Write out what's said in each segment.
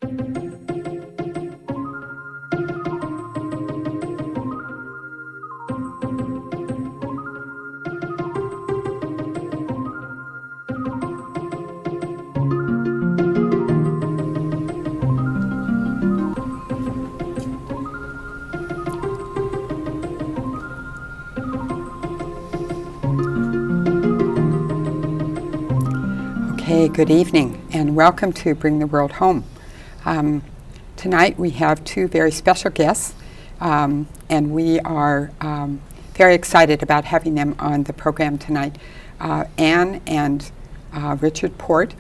Okay, good evening and welcome to Bring the World Home. Tonight we have two very special guests and we are very excited about having them on the program tonight. Anne and Richard Port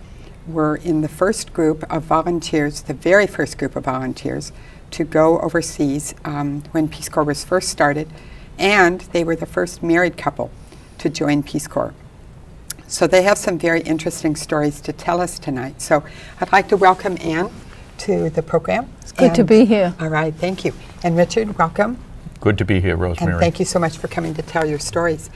were in the first group of volunteers, the very first group of volunteers to go overseas when Peace Corps was first started, and they were the first married couple to join Peace Corps. So they have some very interesting stories to tell us tonight. So I'd like to welcome Anne to the program. It's good to be here. All right, thank you. And Richard, welcome. Good to be here, Rosemary. And thank you so much for coming to tell your stories.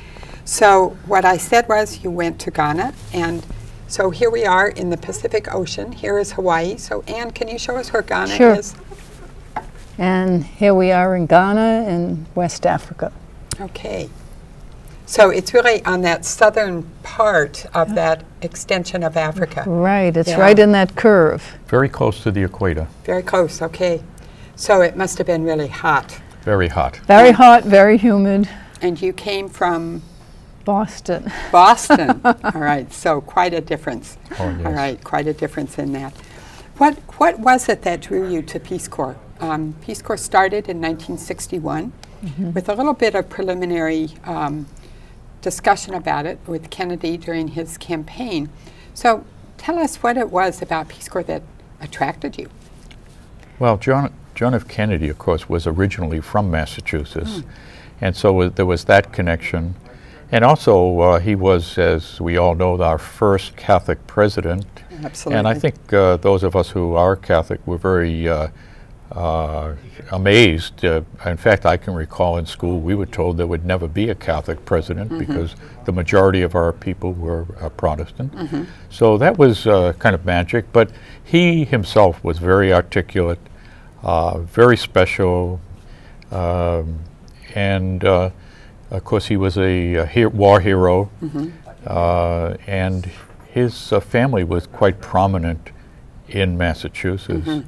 So what I said was you went to Ghana, and so here we are in the Pacific Ocean. Here is Hawaii. So Anne, can you show us where Ghana is? And here we are in Ghana in West Africa. Okay. So it's really on that southern part of that extension of Africa. Right, it's right in that curve. Very close to the equator. Very close, okay. So it must have been really hot. Very hot. Very hot, very humid. And you came from? Boston. Boston. All right, so quite a difference. Oh, yes. All right, quite a difference in that. What was it that drew you to Peace Corps? Peace Corps started in 1961 with a little bit of preliminary discussion about it with Kennedy during his campaign. So tell us what it was about Peace Corps that attracted you. Well, John F. Kennedy, of course, was originally from Massachusetts, and so there was that connection. And also, he was, as we all know, our first Catholic president. Absolutely. And I think those of us who are Catholic were very amazed. In fact, I can recall in school we were told there would never be a Catholic president because the majority of our people were Protestant. So that was kind of magic, but he himself was very articulate, very special, and of course he was a war hero, and his family was quite prominent in Massachusetts.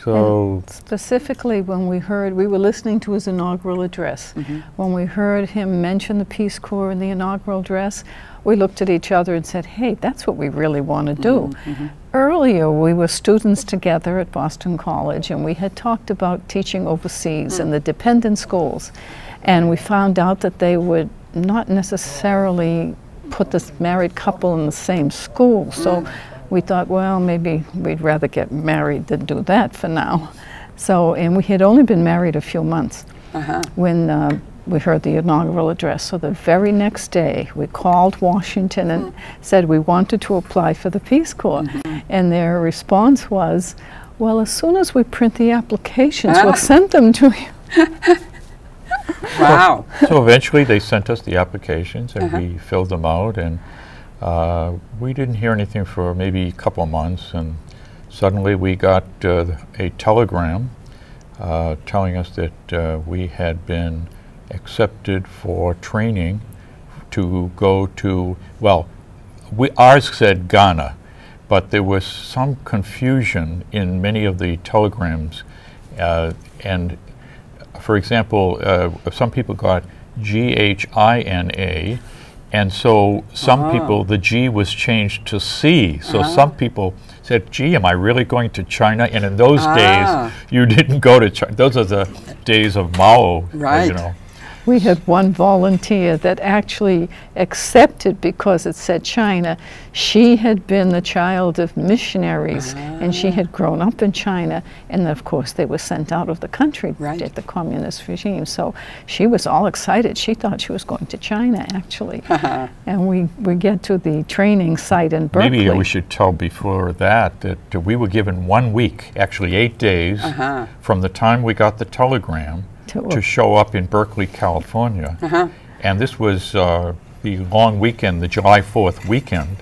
So and specifically when we were listening to his inaugural address. When we heard him mention the Peace Corps in the inaugural address, we looked at each other and said, hey, that's what we really want to do. Earlier, we were students together at Boston College, and we had talked about teaching overseas in the dependent schools. And we found out that they would not necessarily put this married couple in the same school. So we thought, well, maybe we'd rather get married than do that for now. So, and we had only been married a few months when we heard the inaugural address. So the very next day, we called Washington and said we wanted to apply for the Peace Corps. And their response was, well, as soon as we print the applications, we'll send them to you. Wow. So eventually they sent us the applications and we filled them out, and we didn't hear anything for maybe a couple of months, and suddenly we got a telegram telling us that we had been accepted for training to go to, well, ours said Ghana, but there was some confusion in many of the telegrams, and for example, some people got G-H-I-N-A, and so some people, the G was changed to C. So some people said, gee, am I really going to China? And in those days, you didn't go to China. Those are the days of Mao, you know. We had one volunteer that actually accepted because it said China. She had been the child of missionaries, and she had grown up in China, and of course they were sent out of the country at the communist regime. So she was all excited. She thought she was going to China, actually. And we get to the training site in Berkeley. Maybe we should tell before that we were given 1 week, actually 8 days, from the time we got the telegram to show up in Berkeley, California. And this was the long weekend, the July 4th weekend.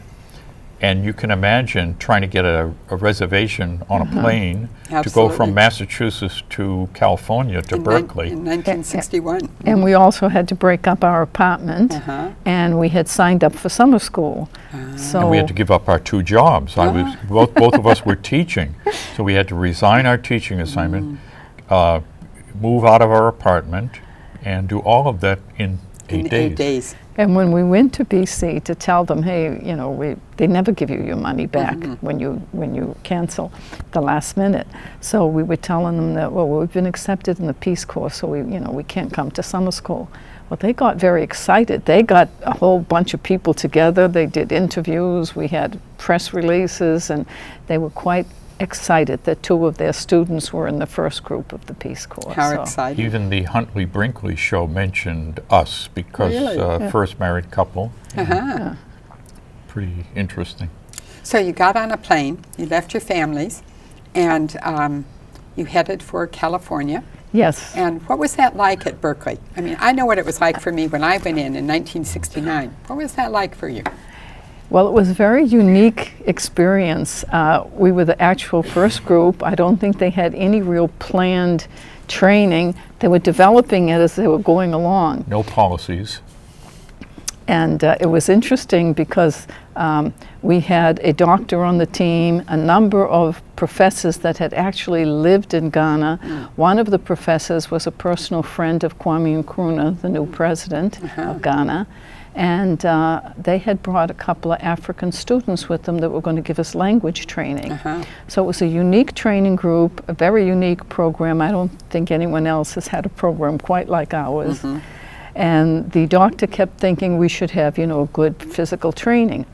And you can imagine trying to get a reservation on a plane to go from Massachusetts to California to Berkeley. In 1961. And we also had to break up our apartment, and we had signed up for summer school. So And we had to give up our 2 jobs. Both of us were teaching, so we had to resign our teaching assignment, move out of our apartment, and do all of that in 8 days. 8 days. And when we went to BC to tell them, hey, you know, they never give you your money back when you cancel the last minute. So we were telling them that, well, we've been accepted in the Peace Corps, so we can't come to summer school. Well, they got very excited. They got a whole bunch of people together. They did interviews. We had press releases, and they were quite excited that 2 of their students were in the first group of the Peace Corps. How exciting. Even the Huntley Brinkley show mentioned us because first married couple. Pretty interesting. So you got on a plane, you left your families, and you headed for California. Yes. And what was that like at Berkeley? I mean, I know what it was like for me when I went in 1969. What was that like for you? Well, it was a very unique experience. We were the actual first group. I don't think they had any real planned training. They were developing it as they were going along. No policies. And it was interesting because we had a doctor on the team, a number of professors that had actually lived in Ghana. One of the professors was a personal friend of Kwame Nkrumah, the new president of Ghana. And they had brought a couple of African students with them that were going to give us language training. So it was a unique training group, a very unique program. I don't think anyone else has had a program quite like ours. And the doctor kept thinking we should have, you know, good physical training.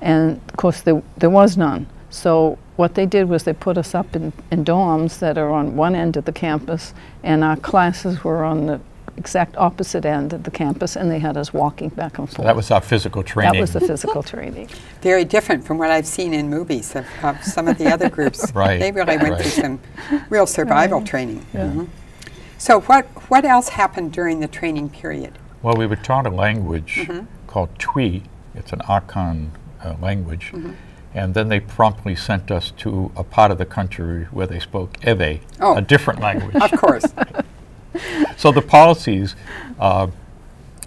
And of course there was none. So what they did was they put us up in dorms that are on one end of the campus, and our classes were on the exact opposite end of the campus, and they had us walking back and forth. So that was our physical training. That was the physical training. Very different from what I've seen in movies of some of the other groups. Right. They really went through some real survival training. So what else happened during the training period? Well, we were taught a language called Twi. It's an Akan language. And then they promptly sent us to a part of the country where they spoke Ewe, a different language. Of course. So the policies, and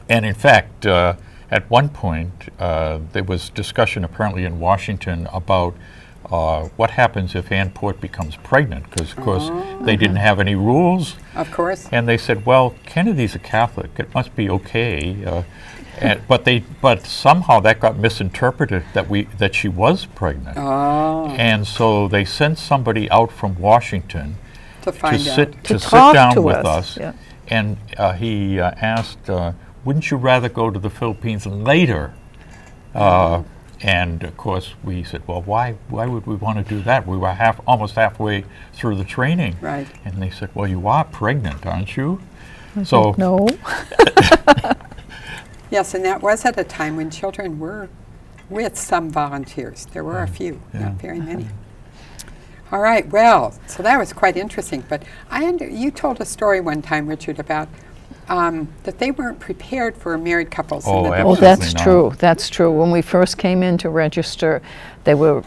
in fact, at one point, there was discussion apparently in Washington about what happens if Ann Port becomes pregnant, because of course they didn't have any rules. Of course. And they said, well, Kennedy's a Catholic, it must be okay. But somehow that got misinterpreted that she was pregnant. And so they sent somebody out from Washington to sit down with us. And he asked, wouldn't you rather go to the Philippines later? And of course we said, well, why would we want to do that? We were almost halfway through the training. Right. And they said, well, you are pregnant, aren't you? So no. Yes, and that was at a time when children were with some volunteers. There were a few, not very many. All right, well, so that was quite interesting. But you told a story one time, Richard, about that they weren't prepared for married couples. Oh, that's true. That's true. When we first came in to register, they were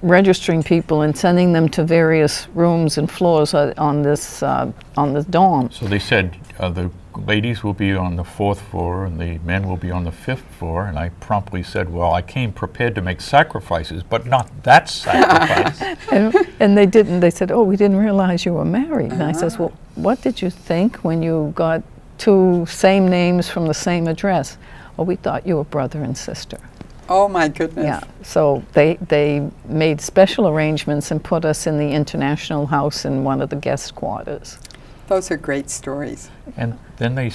registering people and sending them to various rooms and floors on the dorm. So they said the ladies will be on the 4th floor and the men will be on the 5th floor. And I promptly said, well, I came prepared to make sacrifices, but not that sacrifice. and they didn't. They said, oh, we didn't realize you were married. And I says, well, what did you think when you got 2 same names from the same address? Well, we thought you were brother and sister. Oh my goodness. Yeah, so they made special arrangements and put us in the International House in one of the guest quarters. Those are great stories. And then they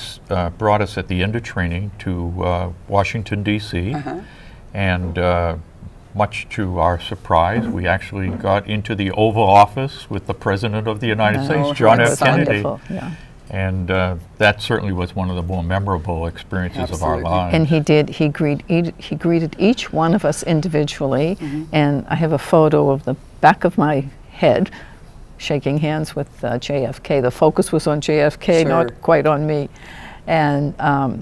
brought us at the end of training to Washington, D.C. And much to our surprise, we actually got into the Oval Office with the President of the United States, John F. Kennedy. Yeah. And that certainly was one of the more memorable experiences of our lives. And he greeted each one of us individually, and I have a photo of the back of my head shaking hands with JFK. The focus was on JFK, not quite on me. And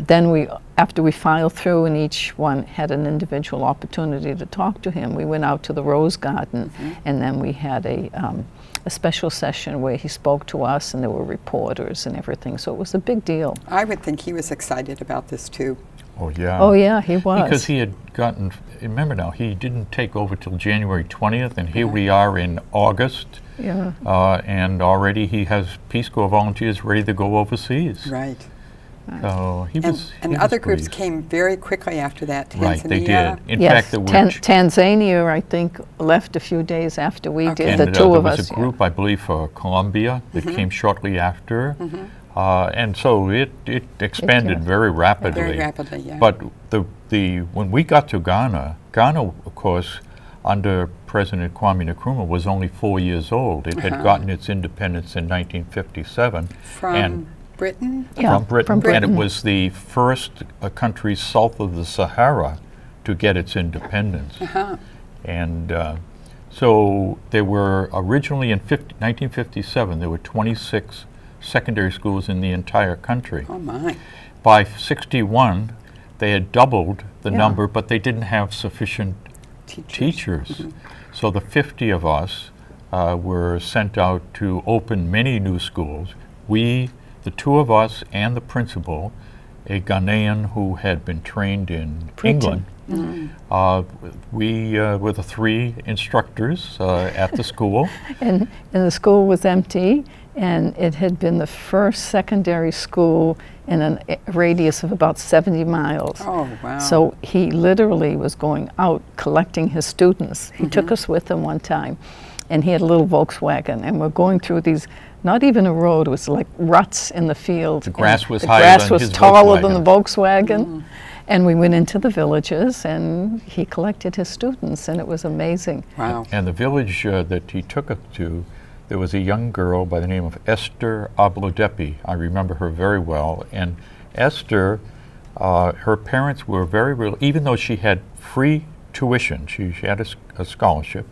then we after we filed through and each one had an individual opportunity to talk to him, we went out to the Rose Garden, and then we had a special session where he spoke to us, and there were reporters and everything, so it was a big deal. I would think he was excited about this too. Oh, yeah. Oh, yeah, he was. Because he had gotten, remember now, he didn't take over till January 20th, and here we are in August. Yeah. And already he has Peace Corps volunteers ready to go overseas. Right. So he was. And he was other groups pleased. came very quickly after that. Tanzania. Right, they did. In Yes, fact, there were Tanzania, I think, left a few days after we Okay. did, and the two of there us. was a group, I believe, for Colombia that came shortly after. And so it expanded Yeah. very rapidly. Very rapidly, yeah. But when we got to Ghana, of course, under President Kwame Nkrumah, was only 4 years old. It had gotten its independence in 1957. From and Britain? Yeah, from Britain. from Britain. And it was the first country south of the Sahara to get its independence. And so there were originally in 1957, there were 26 secondary schools in the entire country. Oh my. By 61, they had doubled the Yeah. number, but they didn't have sufficient teachers. So the 50 of us were sent out to open many new schools. We, the two of us and the principal, a Ghanaian who had been trained in England, we were the 3 instructors at the school. And the school was empty, and it had been the first secondary school in a radius of about 70 miles. Oh, wow. So he literally was going out collecting his students. He took us with him one time, and he had a little Volkswagen, and we're going through these, not even a road, it was like ruts in the field. The grass was the higher grass than was his taller than the Volkswagen. Volkswagen. And we went into the villages, and he collected his students, and it was amazing. Wow. And the village that he took us to, there was a young girl by the name of Esther Ablodepi. I remember her very well. And Esther, her parents were even though she had free tuition, she had a scholarship,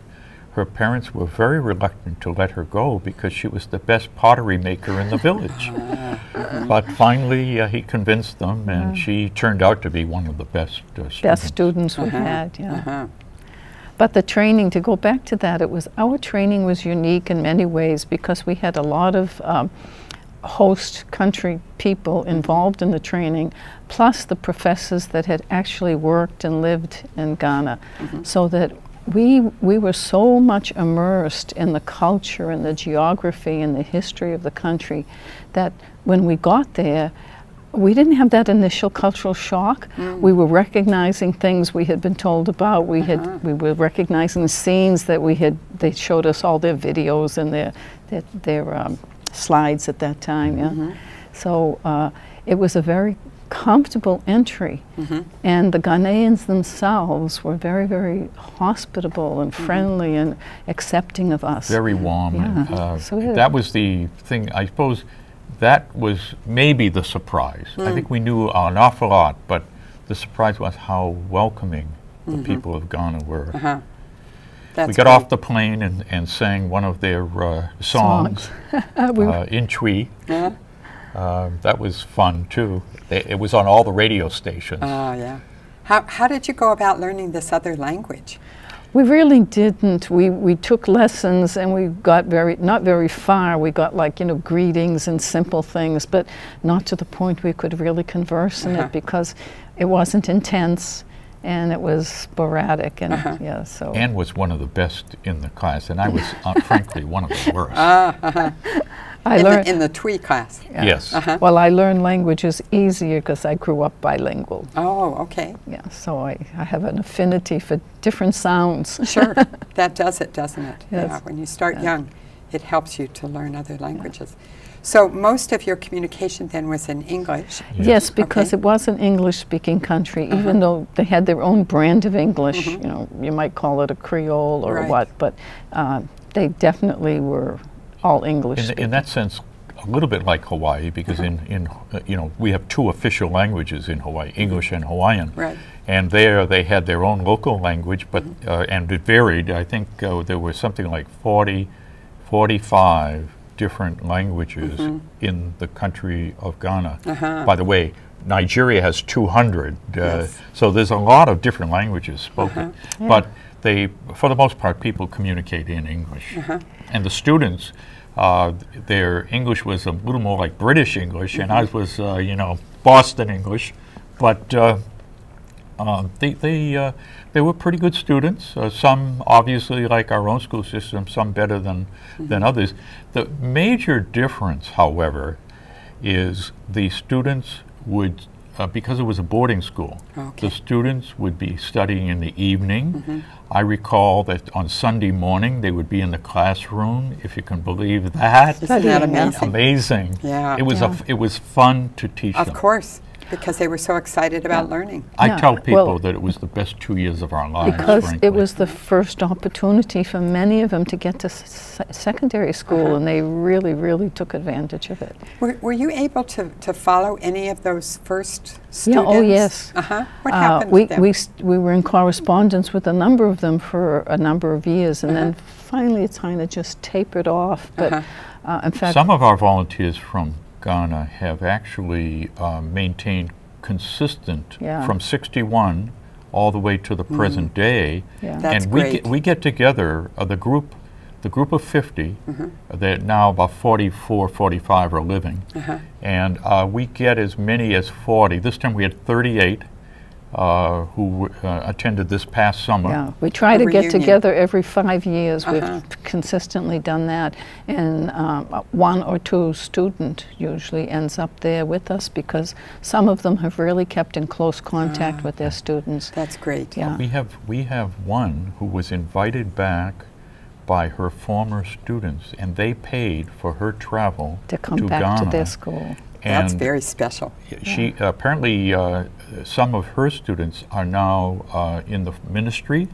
her parents were very reluctant to let her go because she was the best pottery maker in the village. But finally, he convinced them, and she turned out to be one of the best students. Best students we had, yeah. But the training, to go back to that, our training was unique in many ways because we had a lot of host country people involved in the training, plus the professors that had actually worked and lived in Ghana, so that we were so much immersed in the culture and the geography and the history of the country that when we got there, we didn't have that initial cultural shock. We were recognizing things we had been told about. We were recognizing scenes that they showed us all their videos and their slides at that time. Yeah. So it was a very comfortable entry, and the Ghanaians themselves were very, very hospitable and friendly and accepting of us. Very warm. Yeah. And, So that was the thing, I suppose. That was maybe the surprise. I think we knew an awful lot, but the surprise was how welcoming the people of Ghana were. We got off the plane and sang one of their songs in Twi. That was fun too. It was on all the radio stations. Oh, yeah. How did you go about learning this other language? We really didn't. We took lessons, and we got not very far. We got greetings and simple things, but not to the point we could really converse in it because it wasn't intense and it was sporadic. And yeah, so. Anne was one of the best in the class, and I was frankly one of the worst. I learned in the Twi class. Yeah. Yes. Well, I learned languages easier because I grew up bilingual. Oh, okay. Yeah, so I have an affinity for different sounds. Sure, that does it, doesn't it? Yes. Yeah, when you start young, it helps you to learn other languages. So most of your communication then was in English? Yes, because Okay. it was an English-speaking country, even though they had their own brand of English. You might call it a Creole or what, but they definitely were all English. In that sense, a little bit like Hawaii, because we have 2 official languages in Hawaii, English and Hawaiian. Right. And there they had their own local language, but and it varied. I think there was something like 45 different languages in the country of Ghana. By the way, Nigeria has 200, so there's a lot of different languages spoken. But they, for the most part, people communicate in English. And the students, their English was a little more like British English, and ours was, you know, Boston English. But they were pretty good students. Some, obviously, like our own school system, some better than others. The major difference, however, is the students would, because it was a boarding school, the students would be studying in the evening. I recall that on Sunday morning they would be in the classroom, if you can believe that. Isn't that amazing? Amazing. Yeah. It was it was fun to teach them. Of course, because they were so excited about learning. I tell people that it was the best 2 years of our lives. Because frankly. it was the first opportunity for many of them to get to secondary school, and they really, really took advantage of it. Were you able to follow any of those first students? Yeah, oh yes. What happened with them? We were in correspondence with a number of them for a number of years, and then finally it kind of just tapered off. But in fact, some of our volunteers from Ghana have actually maintained consistent from 61 all the way to the present day. That's and great. we get together, the group of 50, that now about 44, 45 are living, and we get as many as 40. This time we had 38 who attended this past summer. Yeah, we try to reunion. get together every 5 years. We've consistently done that, and one or two student usually ends up there with us because some of them have really kept in close contact with their students. That's great. Yeah. We have one who was invited back by her former students, and they paid for her travel To come back Ghana. to their school. That's And very special. she apparently some of her students are now in the ministry,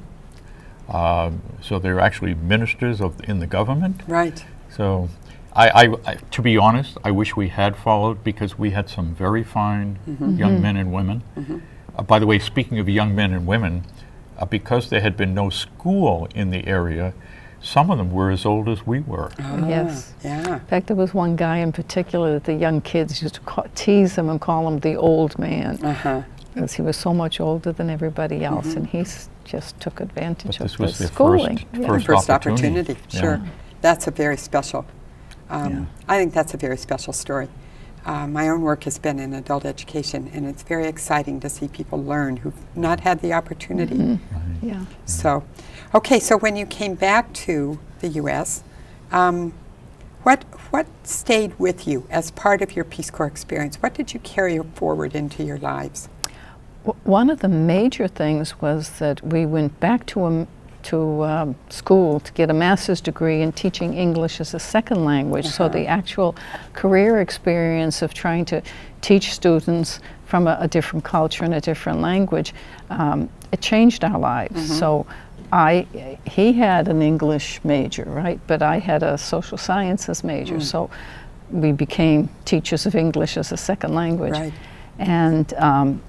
so they're actually ministers in the government. Right. So, I to be honest, I wish we had followed, because we had some very fine young men and women. By the way, speaking of young men and women, because there had been no school in the area, some of them were as old as we were. Yes. Yeah. In fact, there was one guy in particular that the young kids used to tease him and call him the old man, because he was so much older than everybody else, and he just took advantage But of this was the their schooling. First opportunity. opportunity. Sure. That's a very special. I think that's a very special story. My own work has been in adult education, and it's very exciting to see people learn who've not had the opportunity. Yeah. So, okay, so when you came back to the U.S., what stayed with you as part of your Peace Corps experience? What did you carry forward into your lives? One of the major things was that we went back to school to get a master's degree in teaching English as a second language. So the actual career experience of trying to teach students from a different culture and a different language, it changed our lives. So he had an English major, right? But I had a social sciences major. So we became teachers of English as a second language. Right. And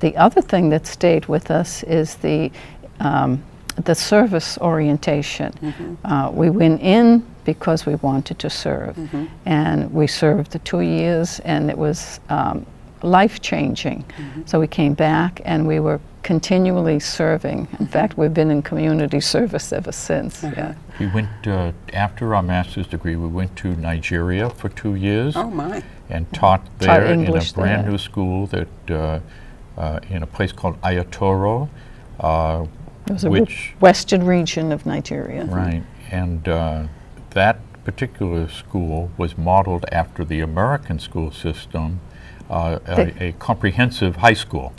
the other thing that stayed with us is the service orientation. We went in because we wanted to serve, and we served the 2 years, and it was life-changing. So we came back, and we were continually serving. In fact, we've been in community service ever since. Yeah. We went, after our master's degree, we went to Nigeria for 2 years. Oh, my. And taught there in a English brand there. new school that in a place called Ayatoro, It was a which western region of Nigeria. right, and that particular school was modeled after the American school system, a comprehensive high school,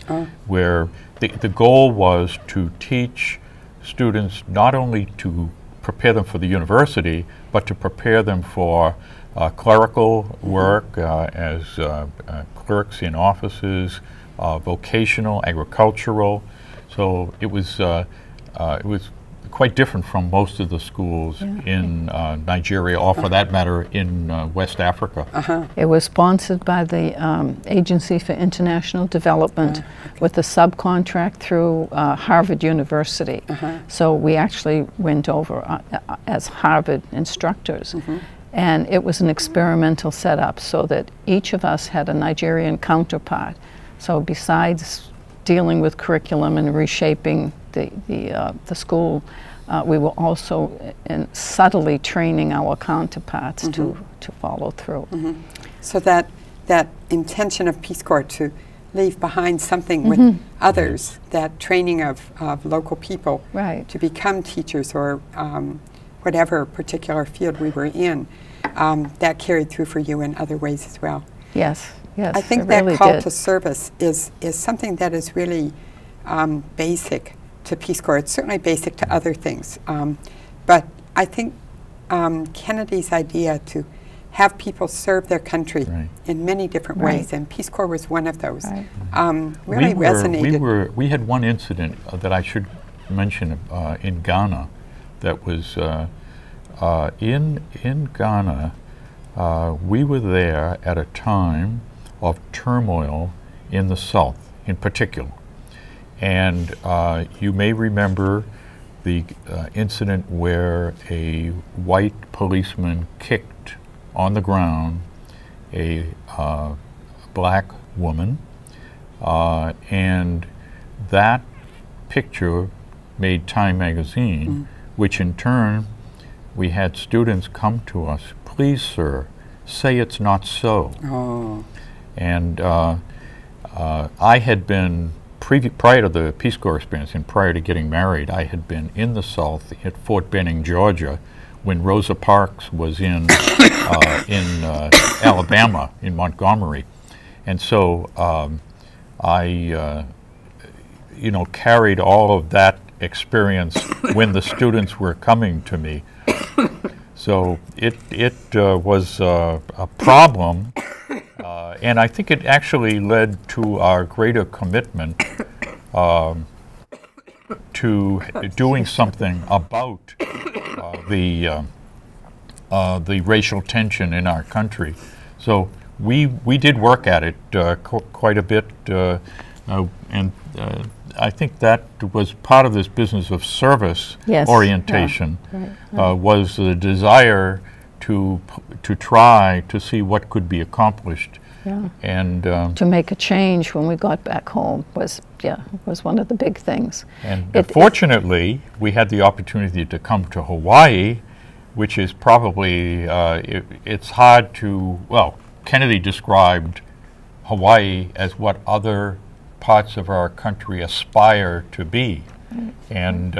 where the goal was to teach students not only to prepare them for the university, but to prepare them for clerical work as clerks in offices, vocational, agricultural. So it was quite different from most of the schools in Nigeria, or for that matter, in West Africa. It was sponsored by the Agency for International Development with a subcontract through Harvard University. So we actually went over as Harvard instructors. And it was an experimental setup so that each of us had a Nigerian counterpart. So besides dealing with curriculum and reshaping the school, we were also subtly training our counterparts to follow through. So that intention of Peace Corps to leave behind something with others, that training of local people to become teachers or whatever particular field we were in, that carried through for you in other ways as well. Yes, yes. I think that really call to service is something that is really basic to Peace Corps. It's certainly basic to other things. But I think Kennedy's idea to have people serve their country in many different ways, and Peace Corps was one of those, really resonated. We had one incident that I should mention in Ghana that was in Ghana. We were there at a time of turmoil in the South in particular. And you may remember the incident where a white policeman kicked on the ground a black woman, and that picture made Time magazine, which in turn we had students come to us, "Please, sir, say it's not so." Oh. And I had been, prior to the Peace Corps experience and prior to getting married, I had been in the South at Fort Benning, Georgia, when Rosa Parks was in Alabama, in Montgomery. And so I carried all of that experience when the students were coming to me. So it was a problem, and I think it actually led to our greater commitment to doing something about the racial tension in our country. So we did work at it quite a bit, and I think that was part of this business of service orientation. Was the desire to try to see what could be accomplished, and to make a change when we got back home was one of the big things. And fortunately, we had the opportunity to come to Hawaii, which is probably it's hard to, well, Kennedy described Hawaii as what other parts of our country aspire to be, and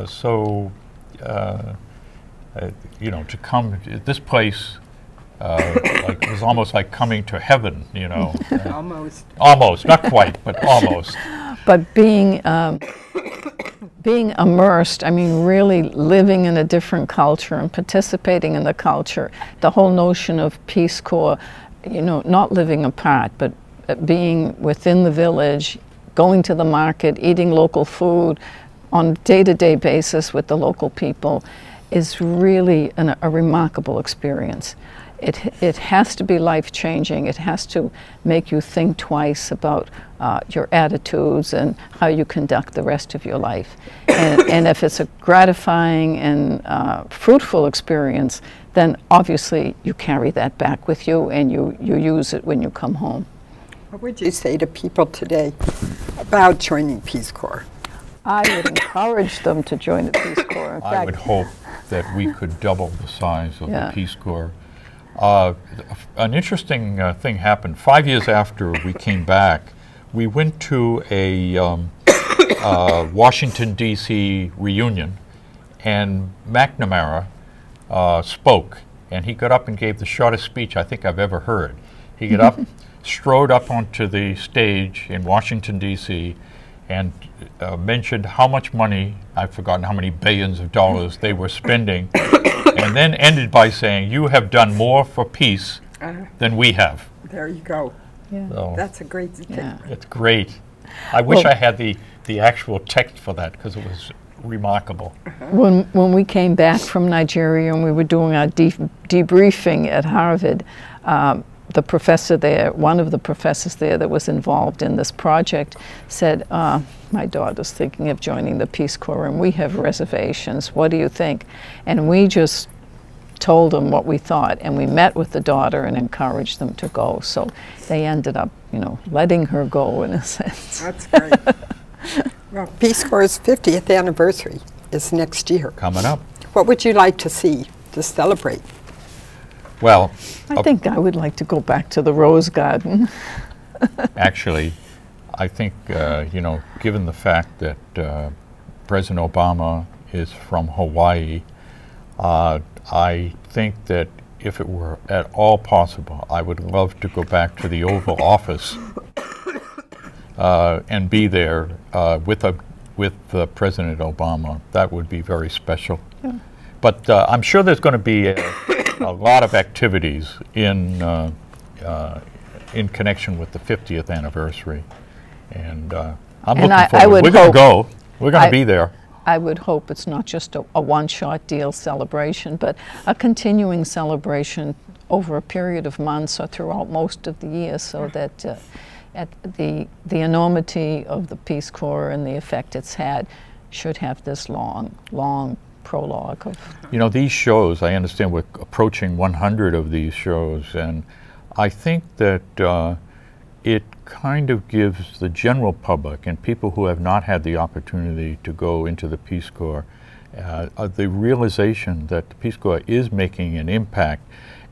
so to come to this place it was almost like coming to heaven, almost, not quite, but almost. But being immersed, I mean, really living in a different culture and participating in the culture, the whole notion of Peace Corps, not living apart, but being within the village, going to the market, eating local food on a day-to-day basis with the local people is really a remarkable experience. It has to be life-changing. It has to make you think twice about your attitudes and how you conduct the rest of your life. And if it's a gratifying and fruitful experience, then obviously you carry that back with you and you use it when you come home. What would you say to people today about joining Peace Corps? I would encourage them to join the Peace Corps. In fact, I would hope that we could double the size of the Peace Corps. An interesting thing happened. 5 years after we came back, we went to a Washington, D.C. reunion, and McNamara spoke, and he got up and gave the shortest speech I think I've ever heard. He got up, strode up onto the stage in Washington, D.C., and mentioned how much money, I've forgotten how many billions of dollars they were spending, and then ended by saying, "You have done more for peace than we have." There you go. Yeah. So that's a great thing. It's great. I wish I had the actual text for that, because it was remarkable. When we came back from Nigeria and we were doing our debriefing at Harvard, the professor there, one of the professors there that was involved in this project, said, "My daughter's thinking of joining the Peace Corps and we have reservations. What do you think?" And we just told them what we thought, and we met with the daughter and encouraged them to go. So they ended up, letting her go in a sense. That's great. Well, Peace Corps' 50th anniversary is next year. Coming up. What would you like to see to celebrate? Well, I think I would like to go back to the Rose Garden. actually, I think, given the fact that President Obama is from Hawaii, I think that if it were at all possible, I would love to go back to the Oval Office and be there with President Obama. That would be very special. Yeah. But I'm sure there's going to be a lot of activities in connection with the 50th anniversary, and I'm looking forward. We're going to go. We're going to be there. I would hope it's not just a one-shot deal celebration, but a continuing celebration over a period of months or throughout most of the year, so that at the enormity of the Peace Corps and the effect it's had should have this long prologue of. These shows, I understand we're approaching 100 of these shows, and I think that it kind of gives the general public and people who have not had the opportunity to go into the Peace Corps the realization that the Peace Corps is making an impact.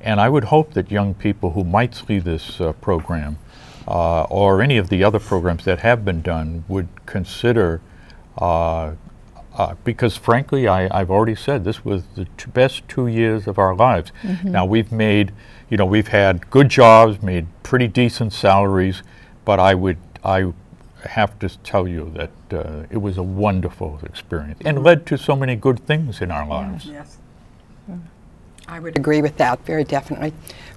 And I would hope that young people who might see this program or any of the other programs that have been done would consider, because frankly, I've already said this was the best 2 years of our lives. Mm-hmm. Now we've made, we've had good jobs, made pretty decent salaries, but I have to tell you that it was a wonderful experience and led to so many good things in our lives. Yes. I would agree with that, very definitely.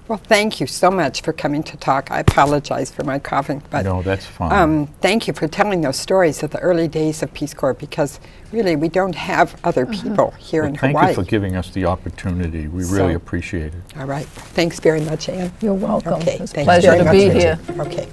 Well, thank you so much for coming to talk. I apologize for my coughing, but no, that's fine. Thank you for telling those stories of the early days of Peace Corps, because really we don't have other people here in Hawaii. Thank you for giving us the opportunity. We really appreciate it. All right. Thanks very much, Anne. You're welcome. Okay. It's a pleasure to be here. Okay.